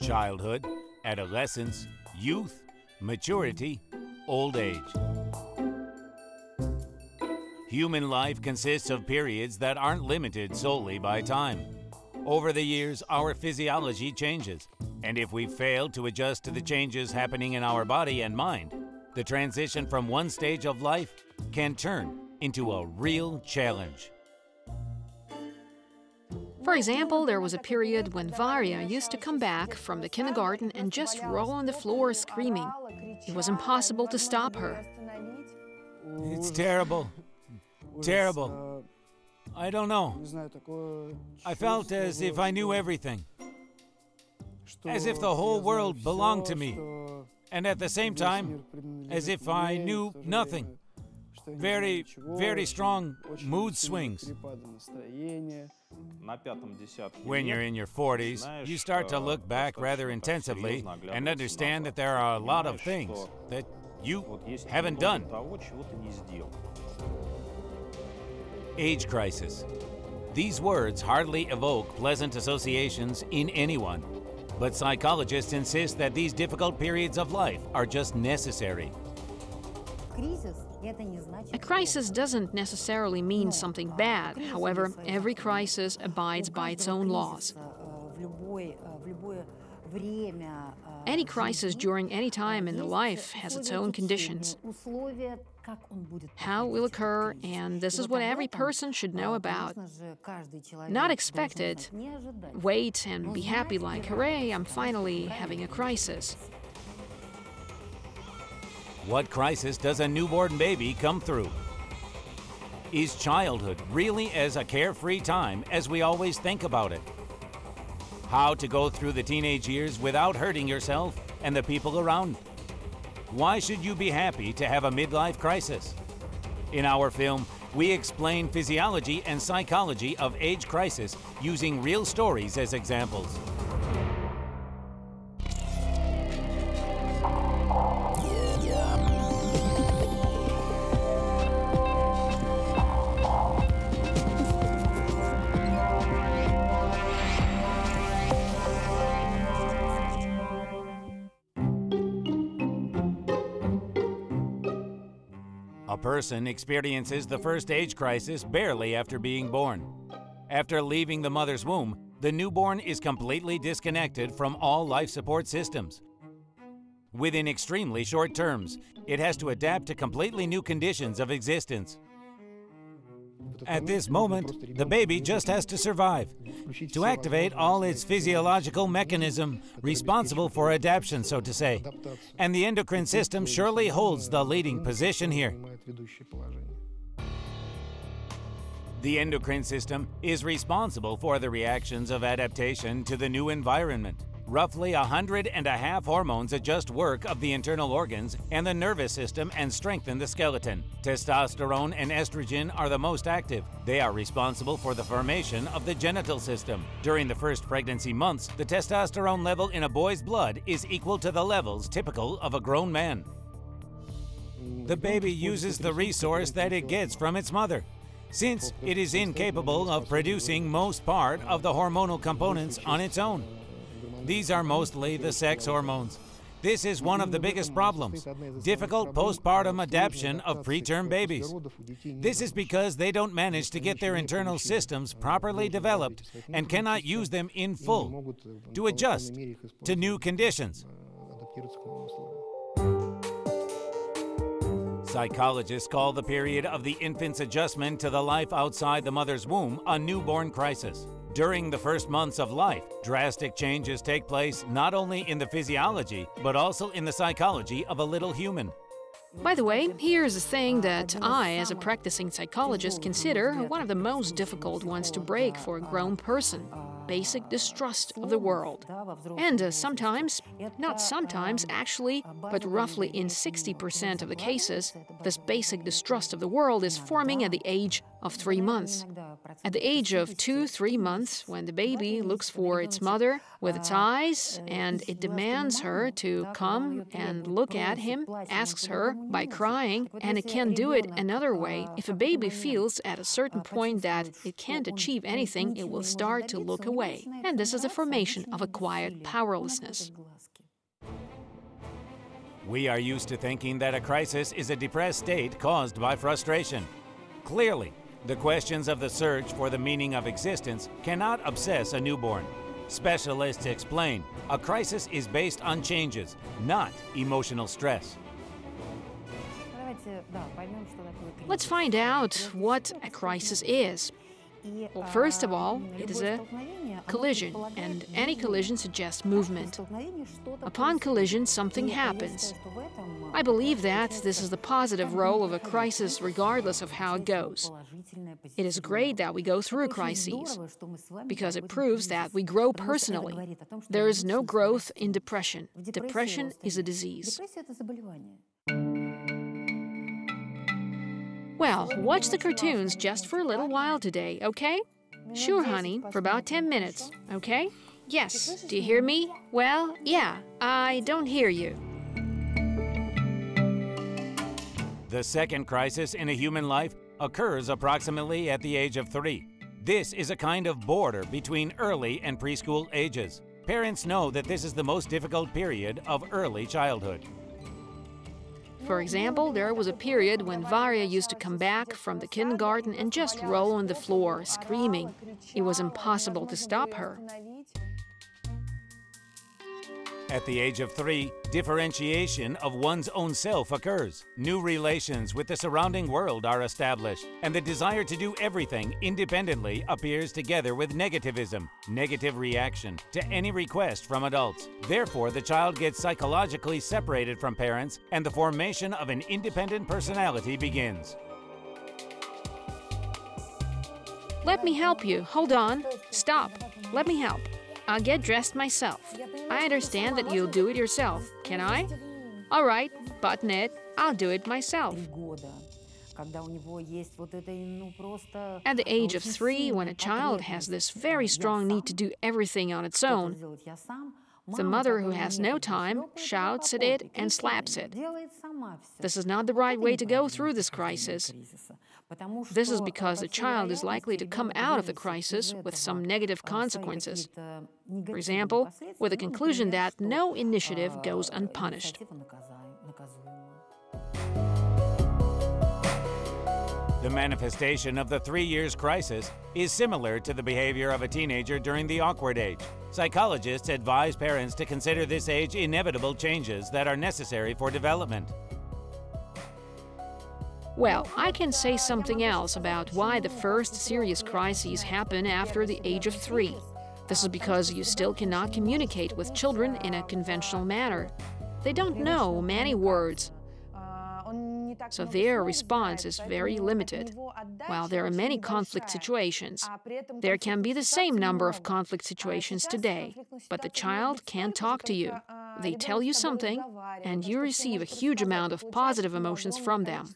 childhood, adolescence, youth, maturity, old age. Human life consists of periods that aren't limited solely by time. Over the years, our physiology changes, and if we fail to adjust to the changes happening in our body and mind, the transition from one stage of life can turn into a real challenge. For example, there was a period when Varya used to come back from the kindergarten and just roll on the floor screaming. It was impossible to stop her. It's terrible. Terrible. I don't know. I felt as if I knew everything. As if the whole world belonged to me. And at the same time, as if I knew nothing. Very, very strong mood swings. When you're in your 40s, you start to look back rather intensively and understand that there are a lot of things that you haven't done. Age crisis. These words hardly evoke pleasant associations in anyone, but psychologists insist that these difficult periods of life are just necessary. A crisis doesn't necessarily mean something bad. However, every crisis abides by its own laws. Any crisis during any time in the life has its own conditions. How it will occur, and this is what every person should know about. Not expect it. Wait and be happy like, hooray, I'm finally having a crisis. What crisis does a newborn baby come through? Is childhood really as a carefree time as we always think about it? How to go through the teenage years without hurting yourself and the people around? Why should you be happy to have a midlife crisis? In our film, we explain physiology and psychology of age crisis using real stories as examples. A person experiences the first age crisis barely after being born. After leaving the mother's womb, the newborn is completely disconnected from all life support systems. Within extremely short terms, it has to adapt to completely new conditions of existence. At this moment, the baby just has to survive, to activate all its physiological mechanism responsible for adaptation, so to say. And the endocrine system surely holds the leading position here. The endocrine system is responsible for the reactions of adaptation to the new environment. Roughly 100.5 hormones adjust work of the internal organs and the nervous system and strengthen the skeleton. Testosterone and estrogen are the most active. They are responsible for the formation of the genital system. During the first pregnancy months, the testosterone level in a boy's blood is equal to the levels typical of a grown man. The baby uses the resource that it gets from its mother, since it is incapable of producing most part of the hormonal components on its own. These are mostly the sex hormones. This is one of the biggest problems, difficult postpartum adaptation of preterm babies. This is because they don't manage to get their internal systems properly developed and cannot use them in full to adjust to new conditions. Psychologists call the period of the infant's adjustment to the life outside the mother's womb a newborn crisis. During the first months of life, drastic changes take place not only in the physiology, but also in the psychology of a little human. By the way, here's a thing that I, as a practicing psychologist, consider one of the most difficult ones to break for a grown person: basic distrust of the world. And sometimes, not sometimes actually, but roughly in 60% of the cases, this basic distrust of the world is forming at the age of 3 months. At the age of 2-3 months, when the baby looks for its mother with its eyes and it demands her to come and look at him, asks her by crying, and it can't do it another way. If a baby feels at a certain point that it can't achieve anything, it will start to look away. And this is a formation of a quiet powerlessness. We are used to thinking that a crisis is a depressed state caused by frustration. Clearly, the questions of the search for the meaning of existence cannot obsess a newborn. Specialists explain a crisis is based on changes, not emotional stress. Let's find out what a crisis is. Well, first of all, it is a collision, and any collision suggests movement. Upon collision, something happens. I believe that this is the positive role of a crisis regardless of how it goes. It is great that we go through crises, because it proves that we grow personally. There is no growth in depression. Depression is a disease. Well, watch the cartoons just for a little while today, okay? Sure, honey, for about 10 minutes, okay? Yes, do you hear me? Well, yeah, I don't hear you. The second crisis in a human life occurs approximately at the age of 3. This is a kind of border between early and preschool ages. Parents know that this is the most difficult period of early childhood. For example, there was a period when Varya used to come back from the kindergarten and just roll on the floor, screaming. It was impossible to stop her. At the age of 3, differentiation of one's own self occurs. New relations with the surrounding world are established, and the desire to do everything independently appears together with negativism, negative reaction to any request from adults. Therefore, the child gets psychologically separated from parents, and the formation of an independent personality begins. Let me help you. Hold on. Stop. Let me help. I'll get dressed myself. I understand that you'll do it yourself. Can I? All right, button it. I'll do it myself. At the age of 3, when a child has this very strong need to do everything on its own, the mother who has no time shouts at it and slaps it. This is not the right way to go through this crisis. This is because the child is likely to come out of the crisis with some negative consequences. For example, with the conclusion that no initiative goes unpunished. The manifestation of the 3 years crisis is similar to the behavior of a teenager during the awkward age. Psychologists advise parents to consider this age inevitable changes that are necessary for development. Well, I can say something else about why the first serious crises happen after the age of 3. This is because you still cannot communicate with children in a conventional manner. They don't know many words, so their response is very limited. While there are many conflict situations, there can be the same number of conflict situations today, but the child can't talk to you. They tell you something, and you receive a huge amount of positive emotions from them.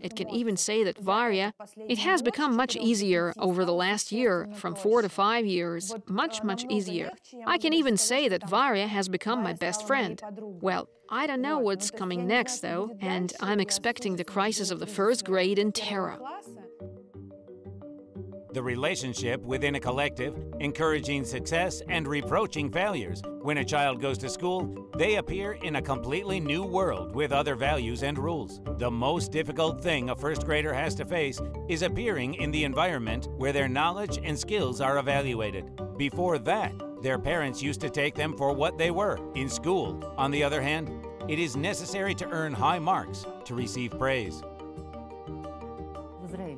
It can even say that Varya, it has become much easier over the last year, from 4 to 5 years, much easier. I can even say that Varya has become my best friend. Well, I don't know what's coming next, though, and I'm expecting the crisis of the first grade in terror. The relationship within a collective, encouraging success and reproaching failures. When a child goes to school, they appear in a completely new world with other values and rules. The most difficult thing a first grader has to face is appearing in the environment where their knowledge and skills are evaluated. Before that, their parents used to take them for what they were. In school, on the other hand, it is necessary to earn high marks to receive praise.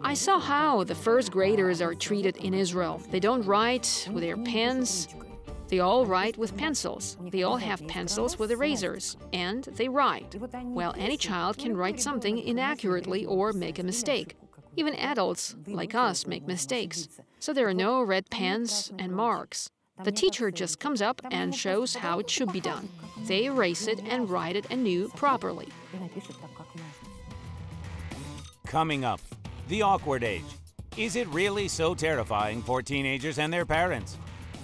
I saw how the first graders are treated in Israel. They don't write with their pens. They all write with pencils. They all have pencils with erasers, and they write. Well, any child can write something inaccurately or make a mistake. Even adults, like us, make mistakes. So there are no red pens and marks. The teacher just comes up and shows how it should be done. They erase it and write it anew properly. Coming up, the awkward age. Is it really so terrifying for teenagers and their parents?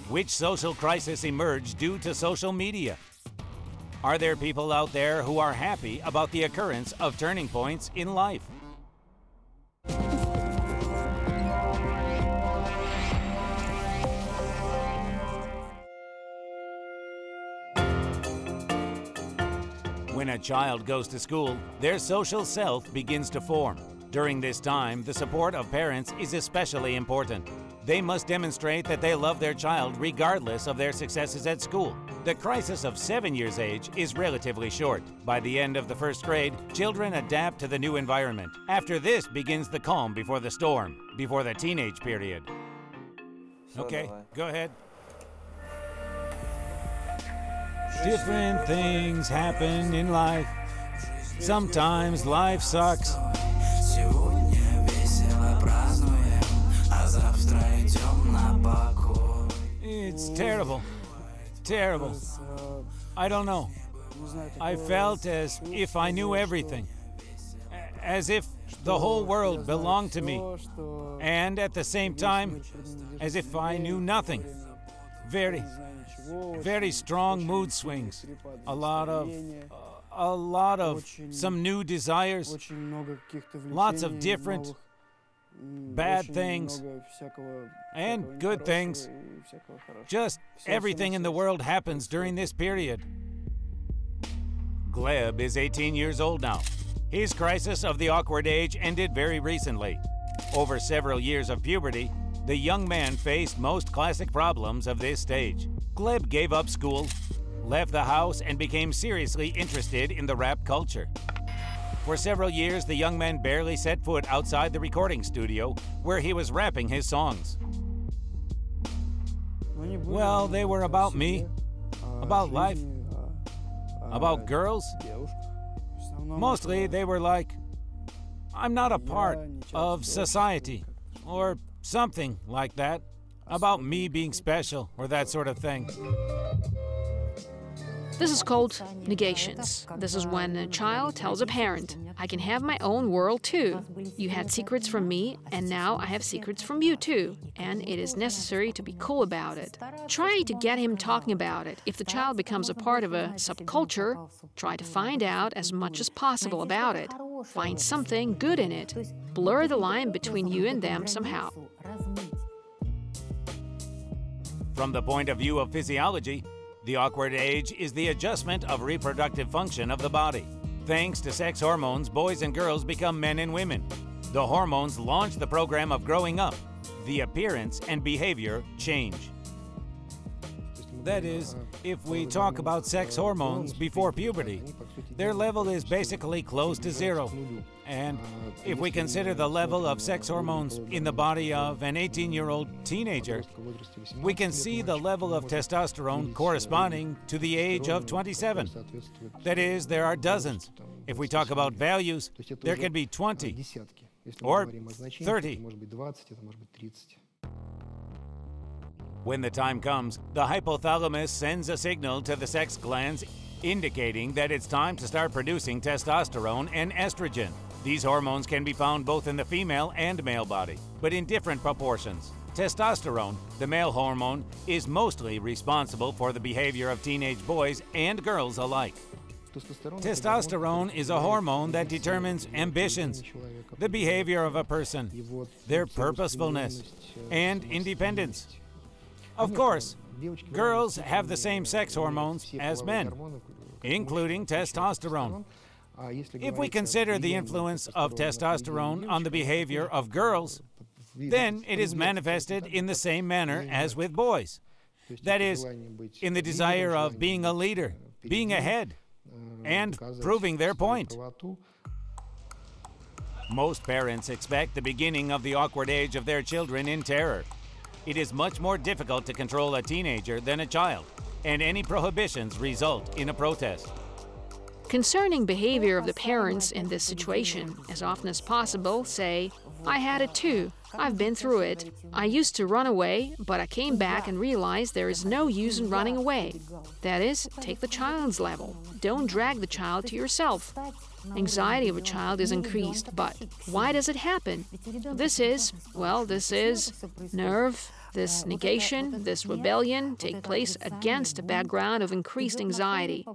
Which social crisis emerged due to social media? Are there people out there who are happy about the occurrence of turning points in life? When a child goes to school, their social self begins to form. During this time, the support of parents is especially important. They must demonstrate that they love their child regardless of their successes at school. The crisis of 7 years age is relatively short. By the end of the first grade, children adapt to the new environment. After this begins the calm before the storm, before the teenage period. Okay, go ahead. Different things happen in life. Sometimes life sucks. It's terrible. Terrible. I don't know. I felt as if I knew everything. As if the whole world belonged to me. And at the same time, as if I knew nothing. Very strong mood swings. A lot of some new desires. Lots of different bad things and good things. Just everything in the world happens during this period. Gleb is 18 years old now. His crisis of the awkward age ended very recently. Over several years of puberty, the young man faced most classic problems of this stage. Gleb gave up school, left the house, and became seriously interested in the rap culture. For several years, the young man barely set foot outside the recording studio where he was rapping his songs. Well, they were about me, about life, about girls. Mostly, they were like, I'm not a part of society, or something like that, about me being special, or that sort of thing. This is called negations. This is when a child tells a parent, I can have my own world too. You had secrets from me, and now I have secrets from you too. And it is necessary to be cool about it. Try to get him talking about it. If the child becomes a part of a subculture, try to find out as much as possible about it. Find something good in it. Blur the line between you and them somehow. From the point of view of physiology, the awkward age is the adjustment of reproductive function of the body. Thanks to sex hormones, boys and girls become men and women. The hormones launch the program of growing up. The appearance and behavior change. That is, if we talk about sex hormones before puberty, their level is basically close to zero. And if we consider the level of sex hormones in the body of an 18-year-old teenager, we can see the level of testosterone corresponding to the age of 27. That is, there are dozens. If we talk about values, there can be 20 or 30. When the time comes, the hypothalamus sends a signal to the sex glands indicating that it's time to start producing testosterone and estrogen. These hormones can be found both in the female and male body, but in different proportions. Testosterone, the male hormone, is mostly responsible for the behavior of teenage boys and girls alike. Testosterone is a hormone that determines ambitions, the behavior of a person, their purposefulness, and independence. Of course, girls have the same sex hormones as men, including testosterone. If we consider the influence of testosterone on the behavior of girls, then it is manifested in the same manner as with boys. That is, in the desire of being a leader, being ahead, and proving their point. Most parents expect the beginning of the awkward age of their children in terror. It is much more difficult to control a teenager than a child, and any prohibitions result in a protest. Concerning behavior of the parents in this situation, as often as possible, say, I had it too. I've been through it. I used to run away, but I came back and realized there is no use in running away. That is, take the child's level. Don't drag the child to yourself. Anxiety of a child is increased, but why does it happen? This is nerve. This negation, this rebellion take place against a background of increased anxiety.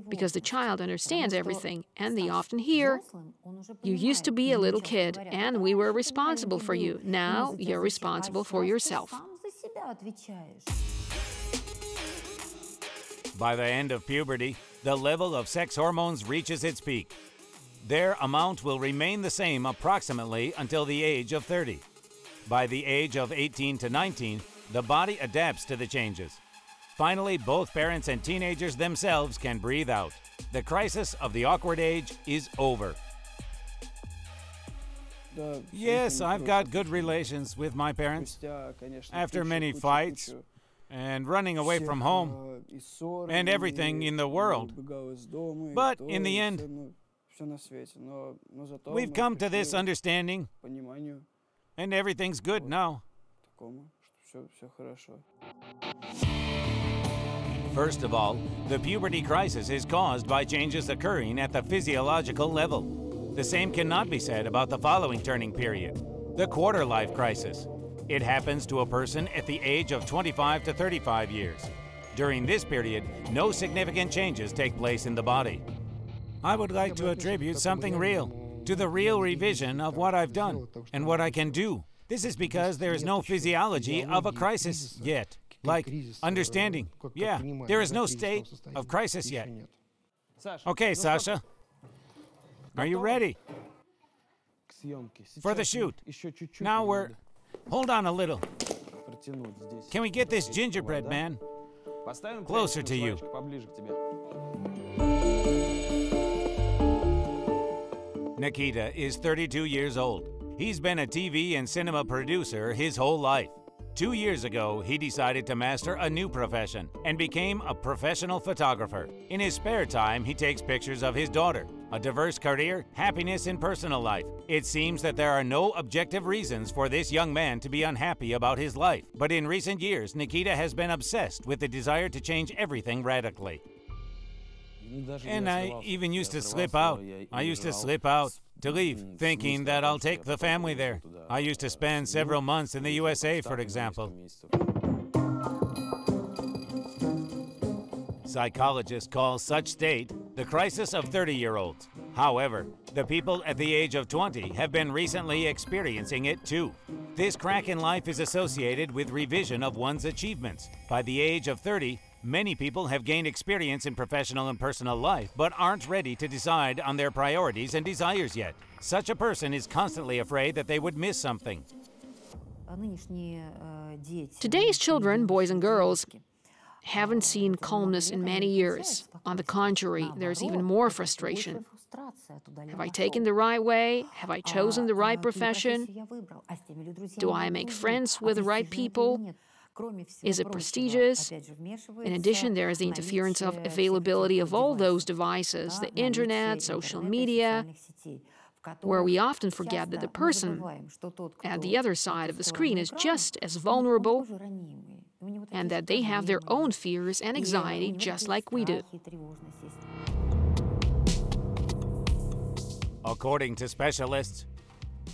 Because the child understands everything, and they often hear, "You used to be a little kid, and we were responsible for you. Now you're responsible for yourself." By the end of puberty, the level of sex hormones reaches its peak. Their amount will remain the same approximately until the age of 30. By the age of 18 to 19, the body adapts to the changes. Finally, both parents and teenagers themselves can breathe out. The crisis of the awkward age is over. Yes, I've got good relations with my parents. After many fights and running away from home and everything in the world. But in the end, we've come to this understanding, and everything's good now. First of all, the puberty crisis is caused by changes occurring at the physiological level. The same cannot be said about the following turning period, the quarter-life crisis. It happens to a person at the age of 25 to 35 years. During this period, no significant changes take place in the body. I would like to attribute something real to the real revision of what I've done and what I can do. This is because there is no physiology of a crisis yet. Like understanding. Yeah, there is no state of crisis yet. Okay, Sasha. Are you ready? For the shoot. Now we're... Hold on a little. Can we get this gingerbread man closer to you? Nikita is 32 years old. He's been a TV and cinema producer his whole life. 2 years ago, he decided to master a new profession and became a professional photographer. In his spare time, he takes pictures of his daughter, a diverse career, happiness in personal life. It seems that there are no objective reasons for this young man to be unhappy about his life. But in recent years, Nikita has been obsessed with the desire to change everything radically. And I even used to slip out. I used to slip out to leave, thinking that I'll take the family there. I used to spend several months in the USA, for example. Psychologists call such state the crisis of 30-year-olds. However, the people at the age of 20 have been recently experiencing it too. This crack in life is associated with revision of one's achievements. By the age of 30, many people have gained experience in professional and personal life, but aren't ready to decide on their priorities and desires yet. Such a person is constantly afraid that they would miss something. Today's children, boys and girls, haven't seen calmness in many years. On the contrary, there's even more frustration. Have I taken the right way? Have I chosen the right profession? Do I make friends with the right people? Is it prestigious? In addition, there is the interference of availability of all those devices, the internet, social media, where we often forget that the person at the other side of the screen is just as vulnerable and that they have their own fears and anxiety just like we do. According to specialists,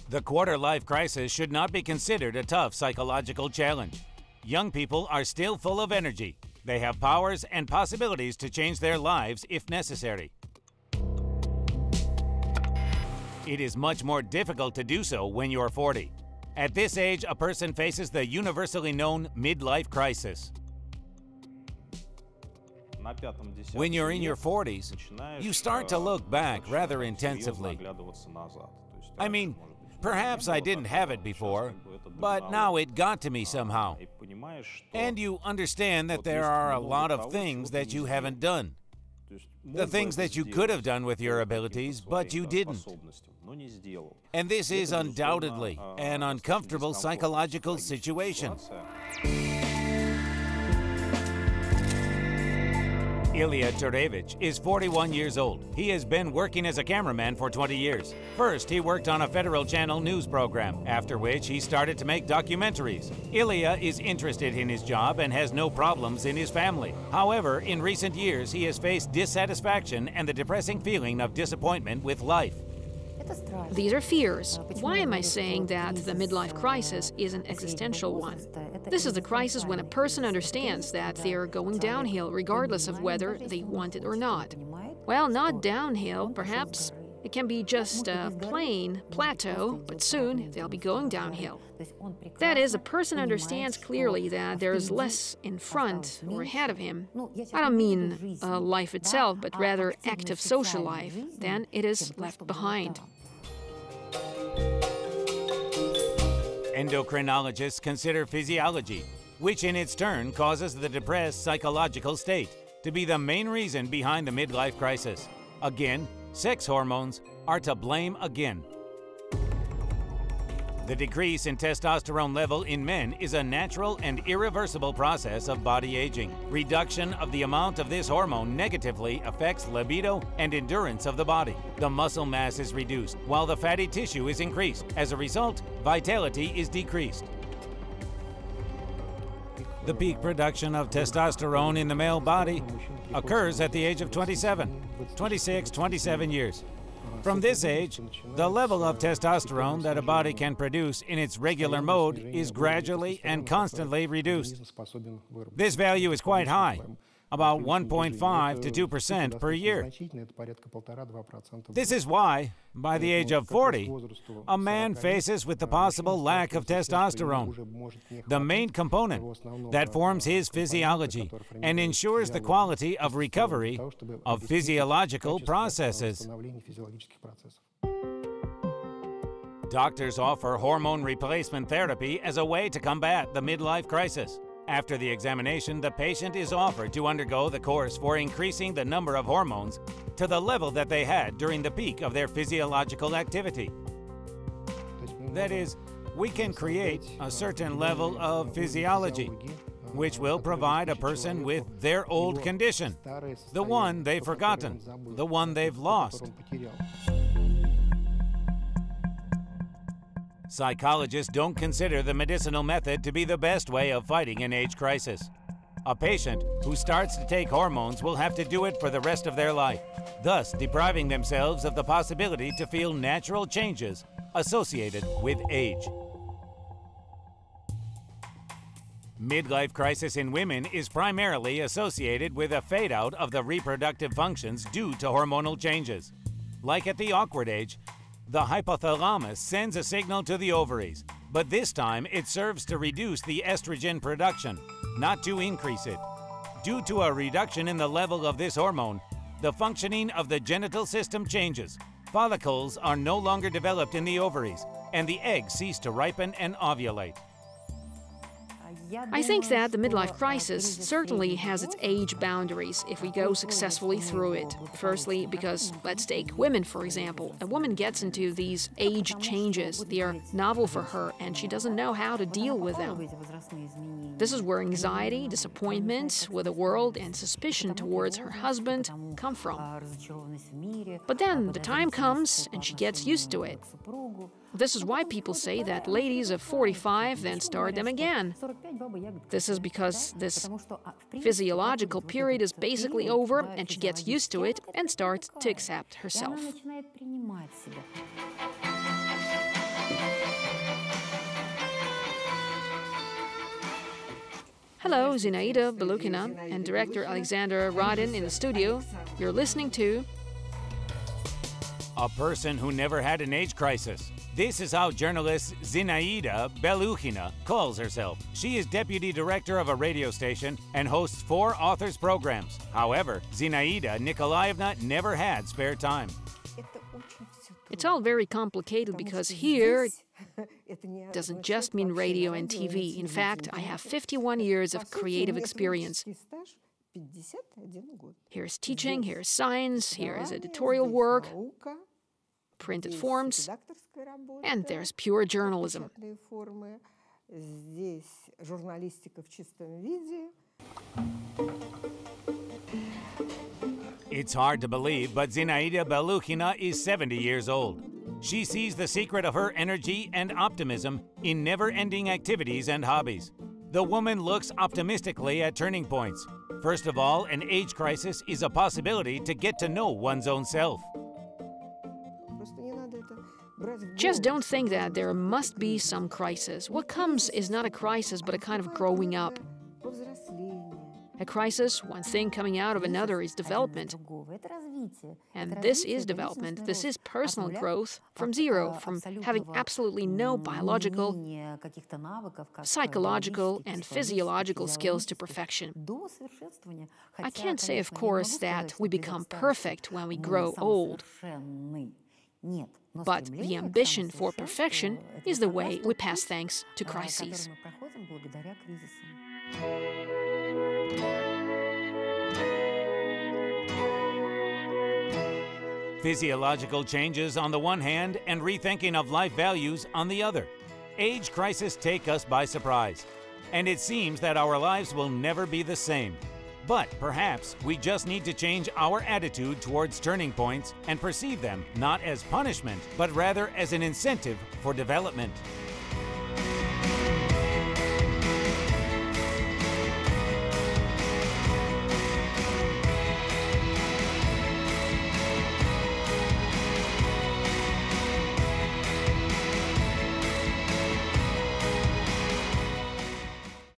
the quarter-life crisis should not be considered a tough psychological challenge. Young people are still full of energy. They have powers and possibilities to change their lives if necessary. It is much more difficult to do so when you're 40. At this age, a person faces the universally known midlife crisis. When you're in your 40s, you start to look back rather intensively. I mean, perhaps I didn't have it before, but now it got to me somehow. And you understand that there are a lot of things that you haven't done. The things that you could have done with your abilities, but you didn't. And this is undoubtedly an uncomfortable psychological situation. Ilya Turevich is 41 years old. He has been working as a cameraman for 20 years. First, he worked on a Federal Channel news program, after which he started to make documentaries. Ilya is interested in his job and has no problems in his family. However, in recent years, he has faced dissatisfaction and the depressing feeling of disappointment with life. These are fears. Why am I saying that the midlife crisis is an existential one? This is the crisis when a person understands that they are going downhill regardless of whether they want it or not. Well, not downhill, perhaps. It can be just a plain plateau, but soon they'll be going downhill. That is, a person understands clearly that there's less in front or ahead of him. I don't mean life itself, but rather active social life. Then it is left behind. Endocrinologists consider physiology, which in its turn causes the depressed psychological state, to be the main reason behind the midlife crisis. Again, sex hormones are to blame again. The decrease in testosterone level in men is a natural and irreversible process of body aging. Reduction of the amount of this hormone negatively affects libido and endurance of the body. The muscle mass is reduced, while the fatty tissue is increased. As a result, vitality is decreased. The peak production of testosterone in the male body occurs at the age of 26, 27 years. From this age, the level of testosterone that a body can produce in its regular mode is gradually and constantly reduced. This value is quite high, about 1.5 to 2% per year. This is why, by the age of 40, a man faces with the possible lack of testosterone, the main component that forms his physiology and ensures the quality of recovery of physiological processes. Doctors offer hormone replacement therapy as a way to combat the midlife crisis. After the examination, the patient is offered to undergo the course for increasing the number of hormones to the level that they had during the peak of their physiological activity. That is, we can create a certain level of physiology, which will provide a person with their old condition, the one they've forgotten, the one they've lost. Psychologists don't consider the medicinal method to be the best way of fighting an age crisis. A patient who starts to take hormones will have to do it for the rest of their life, thus depriving themselves of the possibility to feel natural changes associated with age. Midlife crisis in women is primarily associated with a fade-out of the reproductive functions due to hormonal changes. Like at the awkward age, the hypothalamus sends a signal to the ovaries, but this time it serves to reduce the estrogen production, not to increase it. Due to a reduction in the level of this hormone, the functioning of the genital system changes. Follicles are no longer developed in the ovaries, and the eggs cease to ripen and ovulate. I think that the midlife crisis certainly has its age boundaries if we go successfully through it. Firstly, because, let's take women for example. A woman gets into these age changes. They are novel for her, and she doesn't know how to deal with them. This is where anxiety, disappointment with the world, and suspicion towards her husband come from. But then the time comes, and she gets used to it. This is why people say that ladies of 45 then start them again. This is because this physiological period is basically over, and she gets used to it and starts to accept herself. Hello, Zinaida Belukina and director Alexander Rodin in the studio. You're listening to A Person Who Never Had an Age Crisis. This is how journalist Zinaida Belukina calls herself. She is deputy director of a radio station and hosts 4 authors programs. However, Zinaida Nikolaevna never had spare time. It's all very complicated because here doesn't just mean radio and TV. In fact, I have 51 years of creative experience. Here's teaching, here's science, here is editorial work, printed forms, and there's pure journalism. It's hard to believe, but Zinaida Belukhina is 70 years old. She sees the secret of her energy and optimism in never-ending activities and hobbies. The woman looks optimistically at turning points. First of all, an age crisis is a possibility to get to know one's own self. Just don't think that there must be some crisis. What comes is not a crisis, but a kind of growing up. A crisis, one thing coming out of another, is development. And this is development. This is personal growth from zero, from having absolutely no biological, psychological, and physiological skills to perfection. I can't say, of course, that we become perfect when we grow old. But the ambition for perfection is the way we pass thanks to crises. Physiological changes on the one hand and rethinking of life values on the other. Age crises take us by surprise, and it seems that our lives will never be the same. But perhaps we just need to change our attitude towards turning points and perceive them not as punishment, but rather as an incentive for development.